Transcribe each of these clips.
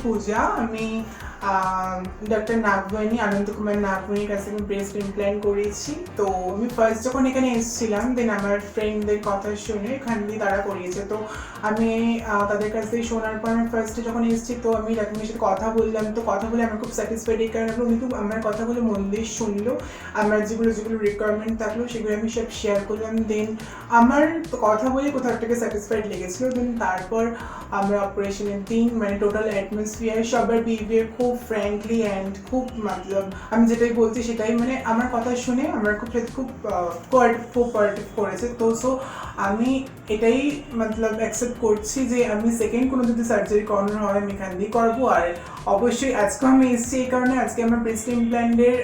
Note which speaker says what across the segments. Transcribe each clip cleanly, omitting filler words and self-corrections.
Speaker 1: পূজা। আমি ডক্টর নাগবাণী, আনন্দ কুমার নাগবাণীর কাছে আমি ব্রেস্ট ইমপ্ল্যান্ট করিয়েছি। তো আমি ফার্স্ট যখন এখানে এসেছিলাম, দেন আমার ফ্রেন্ডদের কথা শুনে এখান দিয়ে তারা করিয়েছে। তো আমি তাদের কাছ থেকে শোনার পর আমি ফার্স্টে যখন এসেছি, তো আমি ডাক্তারের সাথে কথা বললাম। তো কথা বলে আমার খুব স্যাটিসফাইড, এই কারণে উনি খুব আমার কথাগুলো মন দিয়ে শুনলো। আমার যেগুলো রিকোয়ারমেন্ট থাকলো সেগুলো আমি সব শেয়ার করলাম। দেন আমার কথা বলে কোথাও একটাকে স্যাটিসফাইড লেগেছিলো। দেন তারপর আমরা অপারেশনের দিন মানে টোটাল অ্যাটমসফিয়ার, সবার বিহেভিয়ার খুব ফ্র্যাঙ্কলি অ্যান্ড খুব মতলব আমি যেটাই বলছি সেটাই মানে আমার কথা শুনে আমার খুব কোঅপারেটিভ করেছে। তো সো আমি এটাই মতলব অ্যাকসেপ্ট করছি যে আমি সেকেন্ড কোনো যদি সার্জারি করানোর হয় আমি এখান দিয়ে করবো। আর অবশ্যই আজকে আমি এসেছি এই কারণে, আজকে আমার ব্রেস্ট ইমপ্ল্যান্টের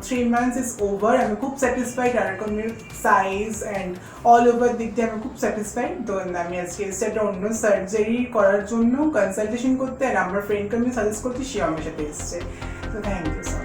Speaker 1: 3 months ইজ ওভার। আমি খুব স্যাটিসফাইড, আর এরকমের সাইজ অ্যান্ড অল ওভার দিক দিয়ে আমি খুব স্যাটিসফাইড। তো আমি আজকে এসেছি একটা অন্য সার্জারি করার জন্য কনসালটেশন করতে, আর আমার ফ্রেন্ডকে আমি সাজেস্ট করছি, সে আমার সাথে এসছে। তো থ্যাংক ইউ সো মাচ।